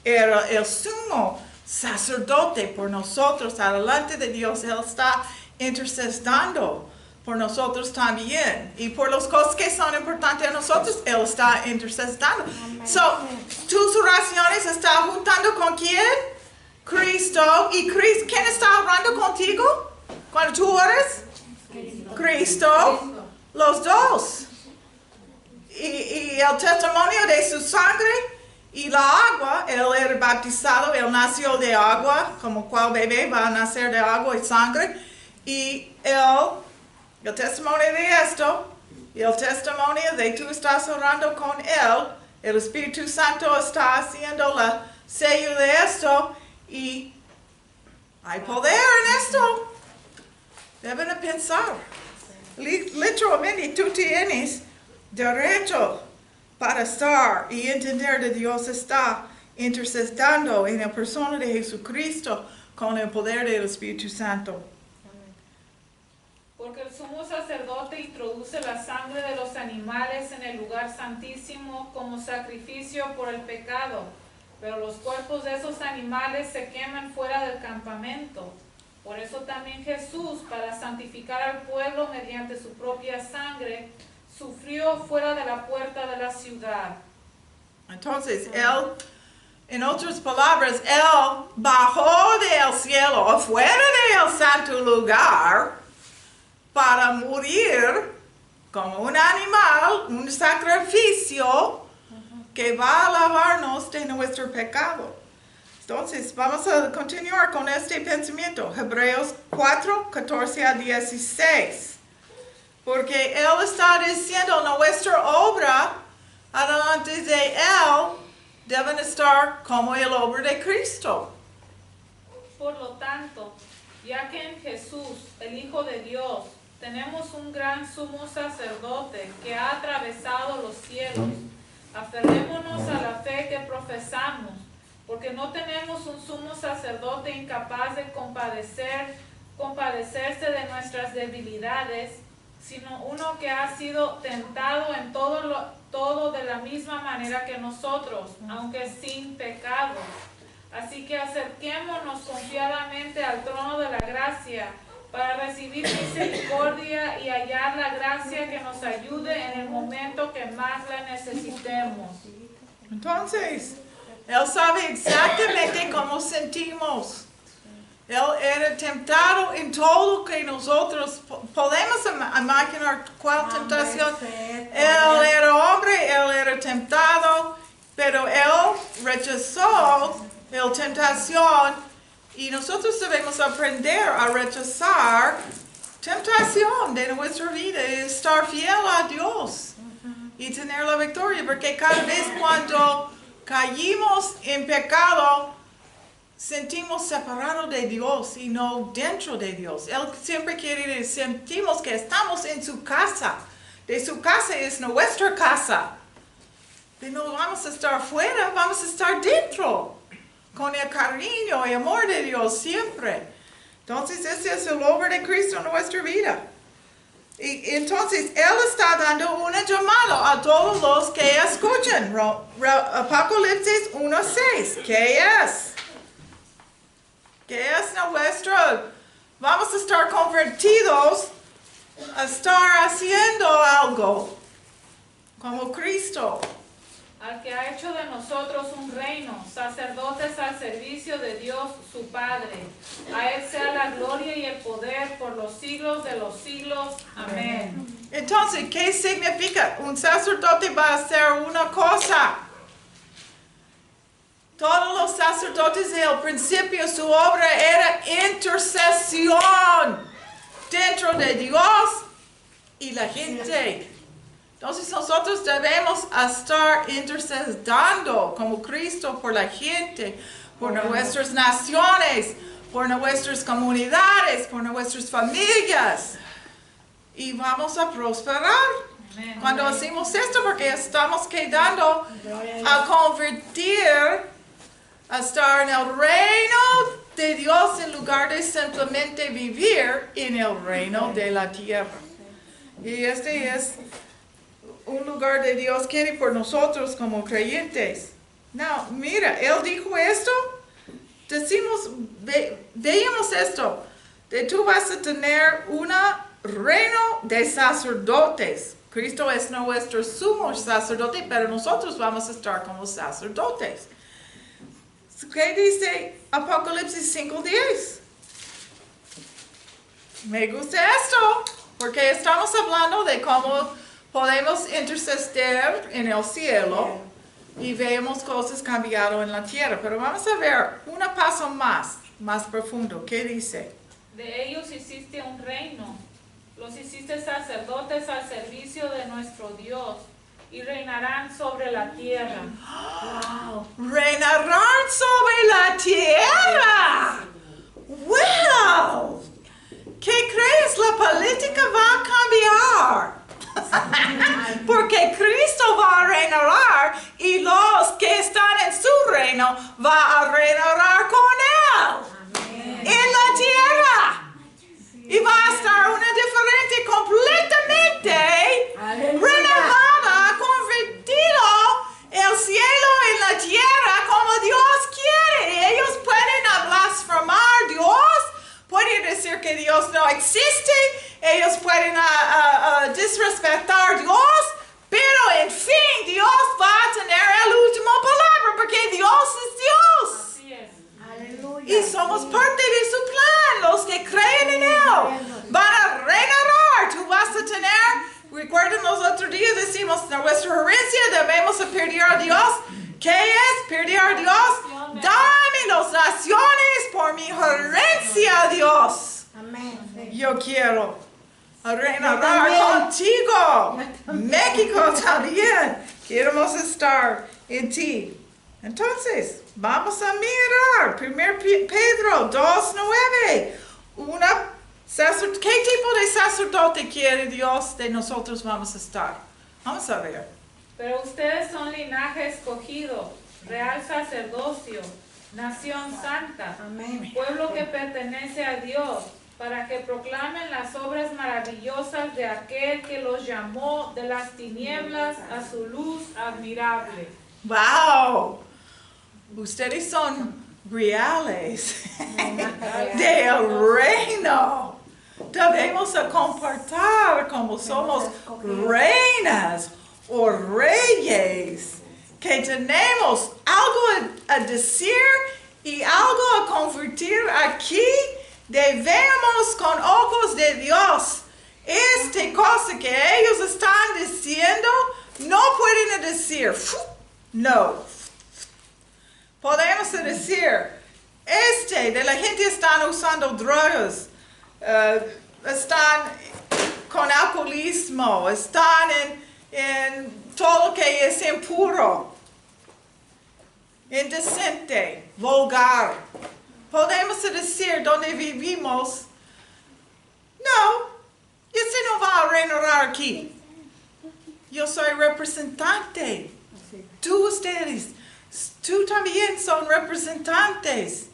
Era el sumo sacerdote por nosotros, adelante de Dios. Él está intercediendo por nosotros también. Y por las cosas que son importantes a nosotros, Él está intercediendo. So, tus oraciones están juntando con quién? Cristo. ¿Y Cristo, quién está orando contigo cuando tú oras? Cristo, los dos. Y el testimonio de su sangre y la agua, él era bautizado, él nació de agua, como cual bebé va a nacer de agua y sangre. Y el testimonio de esto, y el testimonio de tú estás orando con él, el Espíritu Santo está haciendo la sello de esto, y hay poder en esto. Deben pensar. Literalmente tú tienes derecho para estar y entender que Dios está intercediendo en la persona de Jesucristo con el poder del Espíritu Santo. Porque el sumo sacerdote introduce la sangre de los animales en el lugar santísimo como sacrificio por el pecado, pero los cuerpos de esos animales se queman fuera del campamento. Por eso también Jesús, para santificar al pueblo mediante su propia sangre, sufrió fuera de la puerta de la ciudad. Entonces, él, en otras palabras, él bajó del cielo, afuera del santo lugar, para morir como un animal, un sacrificio que va a lavarnos de nuestro pecado. Entonces, vamos a continuar con este pensamiento. Hebreos 4, 14 a 16. Porque él está diciendo, nuestra obra, adelante de él, deben estar como el obra de Cristo. Por lo tanto, ya que en Jesús, el Hijo de Dios, tenemos un gran sumo sacerdote que ha atravesado los cielos, aferrémonos a la fe que profesamos, porque no tenemos un sumo sacerdote incapaz de compadecerse de nuestras debilidades, sino uno que ha sido tentado en todo de la misma manera que nosotros, aunque sin pecado. Así que acerquémonos confiadamente al trono de la gracia para recibir misericordia y hallar la gracia que nos ayude en el momento que más la necesitemos. Entonces, él sabe exactamente cómo sentimos. Él era tentado en todo lo que nosotros podemos imaginar cuál tentación. Él era hombre, él era tentado, pero él rechazó la tentación. Y nosotros debemos aprender a rechazar tentación de nuestra vida y estar fiel a Dios y tener la victoria, porque cada vez cuando caímos en pecado, sentimos separados de Dios y no dentro de Dios. Él siempre quiere, sentimos que estamos en su casa. De su casa es nuestra casa. Y no vamos a estar fuera, vamos a estar dentro. Con el cariño y amor de Dios siempre. Entonces, ese es el obra de Cristo en nuestra vida. Y entonces, Él está dando una llamada a todos los que escuchan. Apocalipsis 1:6. ¿Qué es? ¿Qué es nuestro? Vamos a estar convertidos a estar haciendo algo como Cristo. Al que ha hecho de nosotros un reino, sacerdotes al servicio de Dios su Padre. A Él sea la gloria y el poder por los siglos de los siglos. Amén. Entonces, ¿qué significa? Un sacerdote va a hacer una cosa. Todos los sacerdotes del principio, su obra era intercesión dentro de Dios y la gente. Entonces nosotros debemos estar intercediendo como Cristo por la gente, por nuestras naciones, por nuestras comunidades, por nuestras familias. Y vamos a prosperar. Amén. Cuando hacemos esto, porque estamos quedando a convertir, a estar en el reino de Dios en lugar de simplemente vivir en el reino de la tierra. Y este es un lugar de Dios quiere por nosotros como creyentes. No, mira, Él dijo esto, decimos, veamos esto, que tú vas a tener un reino de sacerdotes. Cristo es nuestro sumo sacerdote, pero nosotros vamos a estar como sacerdotes. ¿Qué dice Apocalipsis 5:10? Me gusta esto. Porque estamos hablando de cómo podemos interceder en el cielo y vemos cosas cambiando en la tierra. Pero vamos a ver un paso más profundo. ¿Qué dice? De ellos hiciste un reino, los hiciste sacerdotes al servicio de nuestro Dios, y reinarán sobre la tierra. Wow. Reinarán sobre la tierra. ¡Wow! ¿Qué crees? La política va a cambiar. Porque Cristo va a reinar y los que están en su reino va a reinar con él. En la tierra. Y va a estar una diferente completamente renovada, convertido el cielo en la tierra como Dios quiere. Ellos pueden blasfemar a Dios, pueden decir que Dios no existe, ellos pueden disrespetar a Dios, pero en fin Dios va a tener la última palabra porque Dios es Dios. Así es. Y somos parte de su plan, los que creen en Él. Van a reinar. Tú vas a tener, recuerden los otros días decimos, nuestra herencia debemos perder a Dios. ¿Qué es perder a Dios? Dame las naciones por mi herencia, Dios. Amén. Yo quiero reinar contigo. México también. Queremos estar en ti. Entonces, vamos a mirar 1 Pedro 2:9. ¿Qué tipo de sacerdote quiere Dios de nosotros vamos a estar? Vamos a ver. Pero ustedes son linaje escogido, real sacerdocio, nación santa, Amén. pueblo que pertenece a Dios, para que proclamen las obras maravillosas de aquel que los llamó de las tinieblas a su luz admirable. ¡Wow! Ustedes son reales del reino. Debemos comportar como somos reinas o reyes, que tenemos algo a decir y algo a convertir aquí. Debemos con ojos de Dios. Esta cosa que ellos están diciendo, no pueden decir, no. Podemos decir, de la gente están usando drogas, están con alcoholismo, están en todo lo que es impuro, indecente, vulgar. Podemos decir donde vivimos, no, ese no va a reinar aquí. Yo soy representante. Tú también son representantes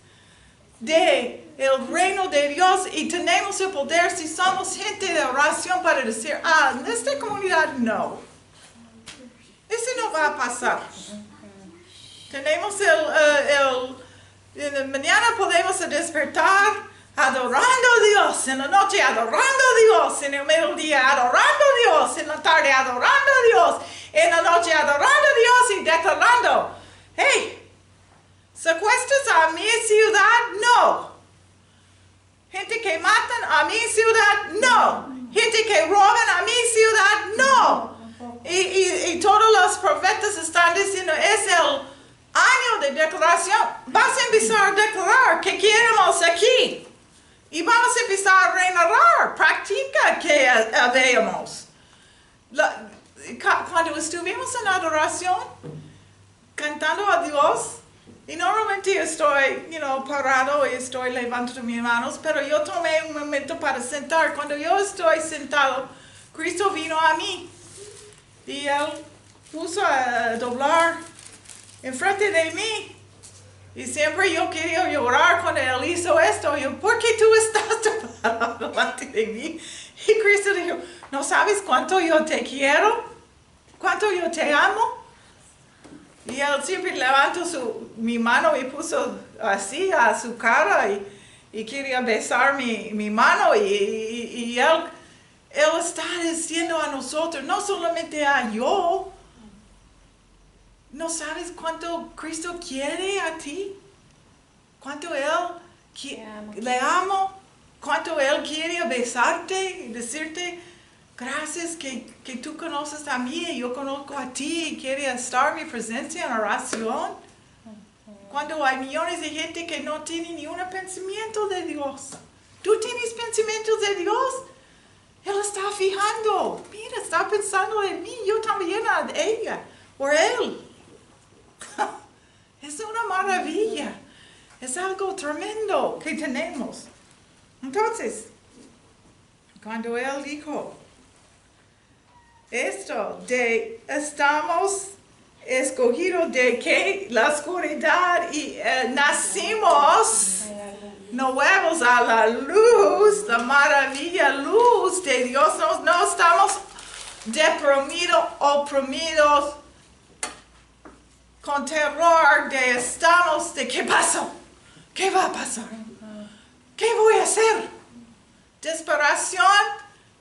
de el reino de Dios y tenemos el poder si somos gente de oración para decir, en esta comunidad no. Eso no va a pasar. Tenemos en la mañana podemos despertar adorando a Dios, en la noche adorando a Dios, en el mediodía adorando a Dios, en la tarde adorando a Dios, en la noche adorando a Dios y declarando, hey, secuestros a mi ciudad, no. Gente que matan a mi ciudad, no. Gente que roban a mi ciudad, no. Y todos los profetas están diciendo, es el año de declaración. Vas a empezar a declarar que queremos aquí. Y vamos a empezar a reinar. Practica que veamos. Cuando estuvimos en adoración, cantando a Dios, y normalmente estoy, parado y estoy levantando mis manos, pero yo tomé un momento para sentar. Cuando yo estoy sentado, Cristo vino a mí y Él puso a doblar enfrente de mí. Y siempre yo quería llorar cuando Él hizo esto. Yo, ¿por qué tú estás parado delante de mí? Y Cristo dijo, ¿no sabes cuánto yo te quiero? ¿Cuánto yo te amo? Y Él siempre levantó mi mano y puso así a su cara y quería besar mi mano. Y él está diciendo a nosotros, no solamente a yo, ¿no sabes cuánto Cristo quiere a ti? ¿Cuánto Él le amo? cuánto Él quiere besarte y decirte, gracias que tú conoces a mí y yo conozco a ti y quiere estar en mi presencia en oración. Cuando hay millones de gente que no tiene ni un pensamiento de Dios. ¿Tú tienes pensamientos de Dios? Él está fijando. Mira, está pensando en mí. Yo también a ella. Por Él. Es una maravilla. Es algo tremendo que tenemos. Entonces, cuando Él dijo esto de estamos escogidos de que la oscuridad y nacimos nuevos a la luz, la maravilla luz de Dios, no estamos deprimidos, oprimidos, con terror de estamos de qué pasó, qué va a pasar, qué voy a hacer. Desesperación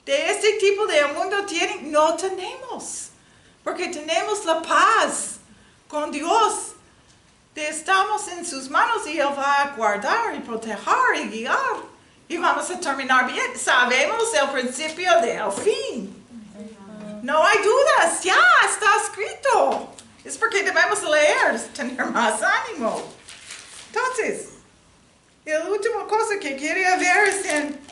de este tipo de mundo no tenemos, porque tenemos la paz con Dios. Estamos en sus manos y Él va a guardar y proteger y guiar. Y vamos a terminar bien. Sabemos el principio del fin. No hay dudas, ya está escrito. Es porque debemos leer, tener más ánimo. Entonces, la última cosa que quería ver es en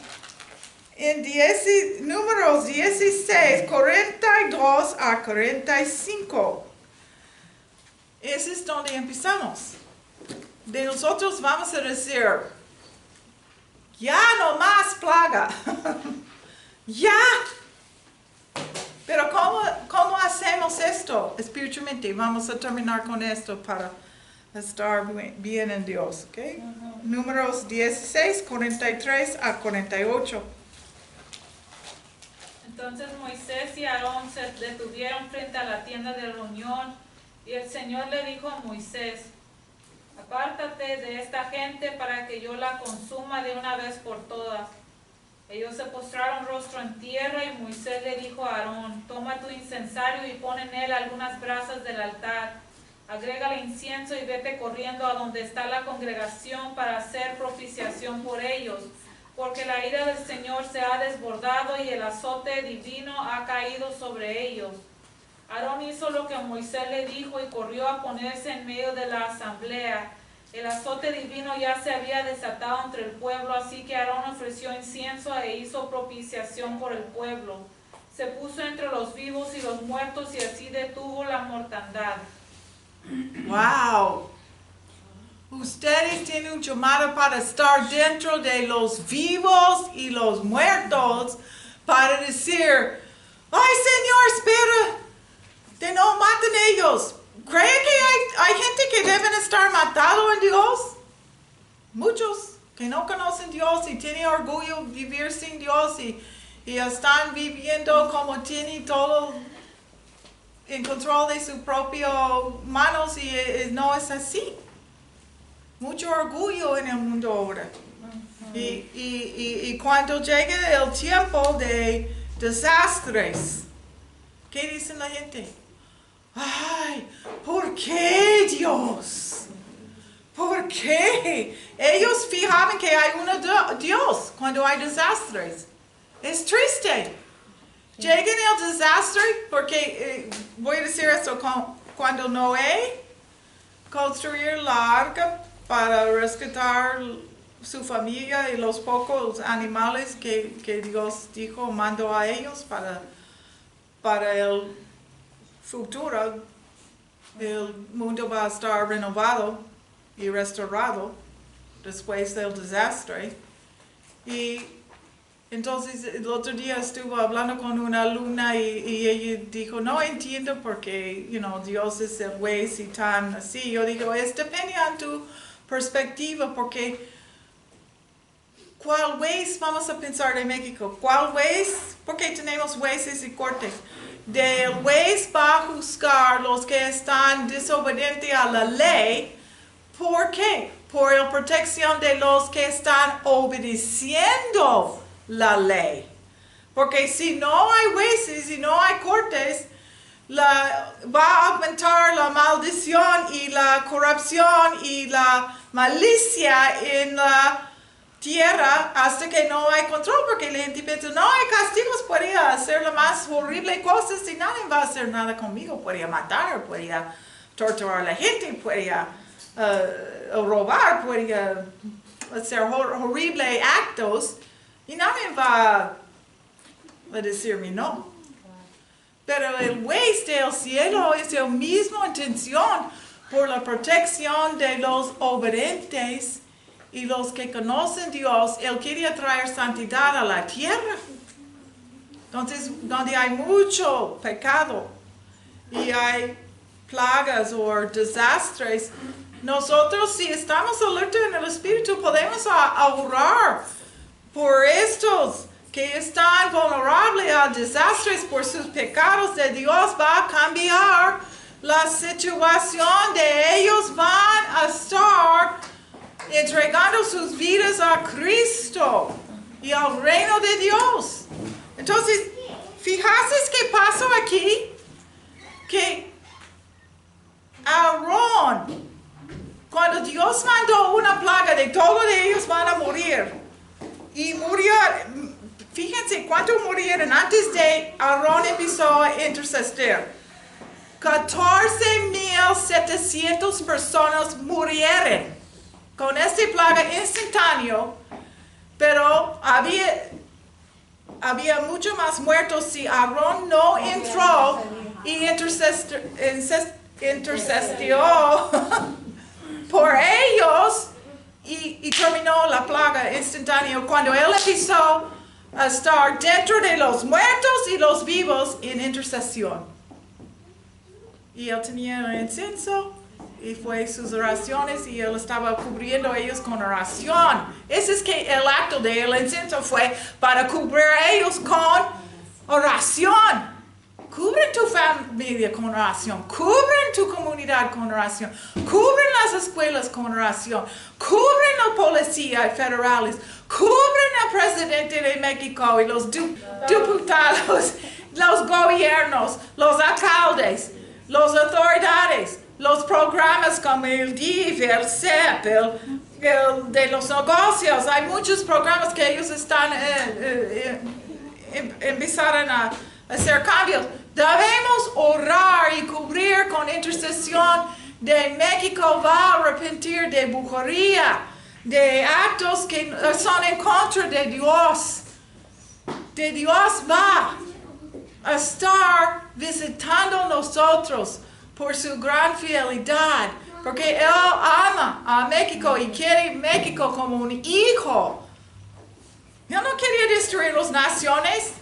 Números 16, 42 a 45. Ese es donde empezamos. De nosotros vamos a decir, ya no más plaga. Ya. Pero ¿cómo hacemos esto espiritualmente? Vamos a terminar con esto para estar bien en Dios. ¿Okay? Números 16, 43 a 48. Entonces Moisés y Aarón se detuvieron frente a la tienda de reunión. Y el Señor le dijo a Moisés, apártate de esta gente para que yo la consuma de una vez por todas. Ellos se postraron rostro en tierra y Moisés le dijo a Aarón, toma tu incensario y pon en él algunas brasas del altar. Agrégale incienso y vete corriendo a donde está la congregación para hacer propiciación por ellos, porque la ira del Señor se ha desbordado y el azote divino ha caído sobre ellos. Aarón hizo lo que Moisés le dijo y corrió a ponerse en medio de la asamblea. El azote divino ya se había desatado entre el pueblo, así que Aarón ofreció incienso e hizo propiciación por el pueblo. Se puso entre los vivos y los muertos y así detuvo la mortandad. ¡Wow! Ustedes tienen un llamado para estar dentro de los vivos y los muertos para decir, ¡ay, Señor, espera! De no maten ellos. ¿Cree que hay gente que deben estar matado en Dios? Muchos que no conocen Dios y tienen orgullo de vivir sin Dios y están viviendo como tienen todo en control de sus propias manos y no es así. Mucho orgullo en el mundo ahora. Y cuando llegue el tiempo de desastres, ¿qué dicen la gente? Ay, ¿por qué Dios? ¿Por qué? Ellos fijaban que hay un Dios cuando hay desastres. Es triste. Llega el desastre porque, voy a decir esto, cuando Noé construyó el arca para rescatar su familia y los pocos animales que Dios dijo, mandó a ellos para el futuro, el mundo va a estar renovado y restaurado después del desastre. Y entonces el otro día estuve hablando con una alumna y ella dijo, no entiendo por qué, Dios es el juez y tan así. Yo digo, depende de tu perspectiva, porque ¿cuál juez vamos a pensar de México? ¿Cuál juez? Porque tenemos jueces y cortes. Del juez va a juzgar los que están desobedientes a la ley. ¿Por qué? Por la protección de los que están obedeciendo la ley. Porque si no hay jueces y no hay cortes, va a aumentar la maldición y la corrupción y la malicia en la tierra hasta que no hay control, porque la gente piensa, no hay castigos, podría hacer las más horribles cosas y nadie va a hacer nada conmigo, podría matar, podría torturar a la gente, podría robar, podría hacer horribles actos y nadie va a decirme no. Pero el juez del cielo es la misma intención por la protección de los obedientes y los que conocen a Dios. Él quería traer santidad a la tierra. Entonces, donde hay mucho pecado y hay plagas o desastres, nosotros si estamos alerta en el Espíritu podemos orar por estos que están vulnerables a desastres por sus pecados. De Dios va a cambiar la situación de ellos, van a estar entregando sus vidas a Cristo y al reino de Dios. Entonces, fijaste qué pasó aquí, que Aarón, cuando Dios mandó una plaga de todos ellos van a morir, y murió, fíjense cuánto murieron antes de Aarón empezó a interceder. 14,700 personas murieron con esta plaga instantáneo, pero había mucho más muertos si Aarón no entró y intercedió por ellos y terminó la plaga instantánea cuando él empezó a estar dentro de los muertos y los vivos en intercesión. Y él tenía el incienso y fue sus oraciones y él estaba cubriendo a ellos con oración. Ese es que el acto del incienso fue para cubrir a ellos con oración. Cubren tu familia con oración, cubren tu comunidad con oración, cubren las escuelas con oración, cubren la policía federales, cubren al presidente de México y los diputados, los gobiernos, los alcaldes, las autoridades, los programas como el DIF, el CEP, el de los negocios. Hay muchos programas que ellos están empezaron a hacer cambios. Debemos orar y cubrir con intercesión de México va a arrepentir de brujería, de actos que son en contra de Dios. De Dios va a estar visitando a nosotros por su gran fidelidad, porque Él ama a México y quiere México como un hijo. Él no quería destruir las naciones.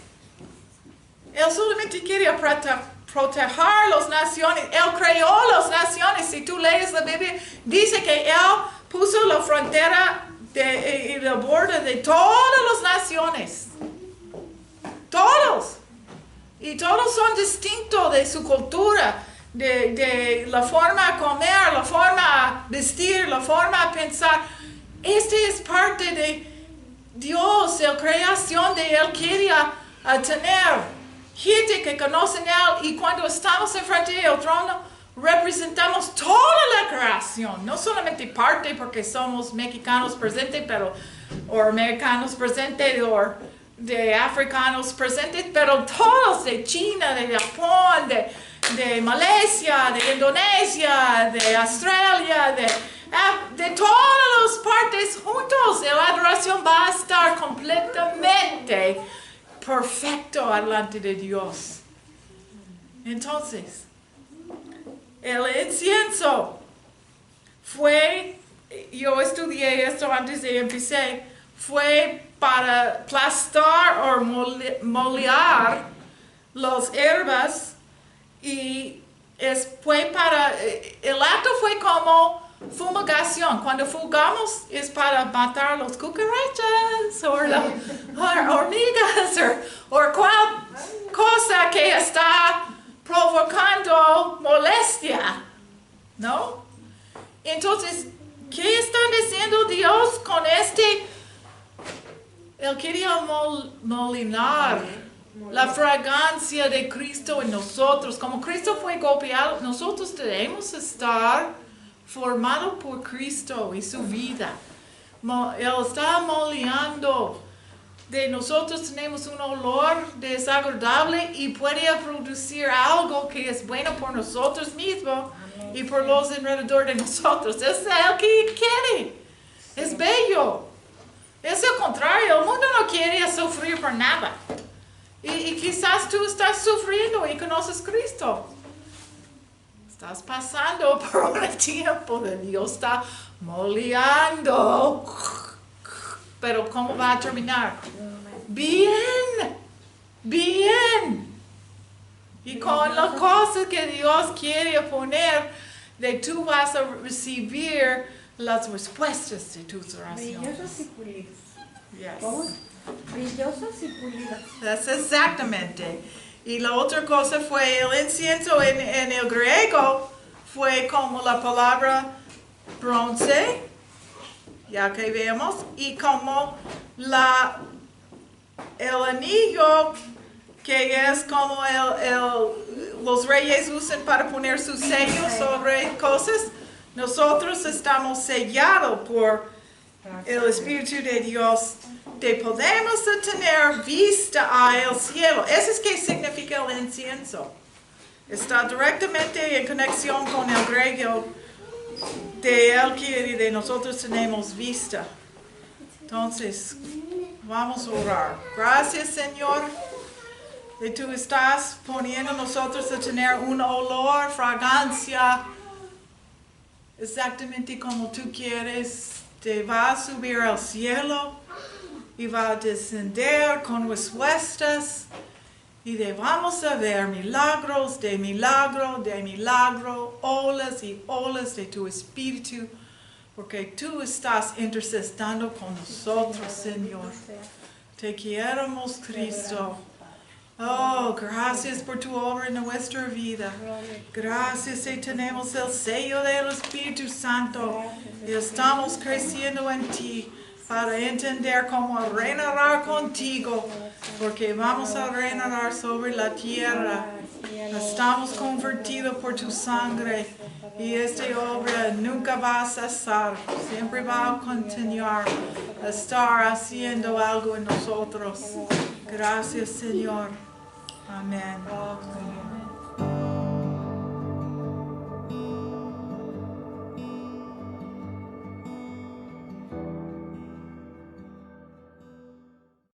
Él solamente quería proteger las naciones. Él creó las naciones. Si tú lees la Biblia, dice que Él puso la frontera y el borde de todas las naciones. Todos. Y todos son distintos de su cultura, de la forma de comer, la forma de vestir, la forma de pensar. Este es parte de Dios, la creación de Él quería tener gente que conocen a Él, y cuando estamos enfrente del trono, representamos toda la creación, no solamente parte porque somos mexicanos presentes, o americanos presentes, o de africanos presentes, pero todos de China, de Japón, de Malasia, de Indonesia, de Australia, de todas las partes juntos. La adoración va a estar completamente perfecto delante de Dios. Entonces, el incienso fue, yo estudié esto antes de empezar, fue para aplastar o moldear las hierbas, y fue para, el acto fue como fumigación. Cuando fugamos es para matar los cucarachas o las hormigas o cual cosa que está provocando molestia, ¿no? Entonces, ¿qué están diciendo Dios con este? Él quería molinar la fragancia de Cristo en nosotros. Como Cristo fue golpeado, nosotros debemos estar formados por Cristo y su vida. Él está moldeando. De nosotros tenemos un olor desagradable y puede producir algo que es bueno por nosotros mismos y por los alrededor de nosotros. Es el que quiere. Es bello. Es el contrario. El mundo no quiere sufrir por nada. Y quizás tú estás sufriendo y conoces a Cristo. Estás pasando por un tiempo de Dios está moldeando. Pero ¿cómo va a terminar? Bien, bien. Y con las cosas que Dios quiere poner, tú vas a recibir las respuestas de tus oraciones. Brillosos y pulidos. Yes. ¿Cómo? Brillosos y pulidos. That's exactamente. Y la otra cosa fue el incienso en el griego, fue como la palabra bronce, ya que vemos, y como el anillo que es como los reyes usan para poner sus sellos sobre cosas. Nosotros estamos sellados por el Espíritu de Dios. Podemos tener vista al cielo. Eso es que significa el incienso. Está directamente en conexión con el griego. De Él quiere y de nosotros tenemos vista. Entonces, vamos a orar. Gracias, Señor, que tú estás poniendo a nosotros a tener un olor, fragancia, exactamente como tú quieres. Te va a subir al cielo y va a descender con respuestas. Y vamos a ver milagros de milagro, de milagro, olas y olas de tu Espíritu, porque tú estás intercediendo con nosotros, Señor. Te queremos, Cristo. Oh, gracias por tu obra en nuestra vida. Gracias que tenemos el sello del Espíritu Santo y estamos creciendo en ti para entender cómo reinar contigo, porque vamos a reinar sobre la tierra. Estamos convertidos por tu sangre y esta obra nunca va a cesar, siempre va a continuar a estar haciendo algo en nosotros. Gracias, Señor. Amén.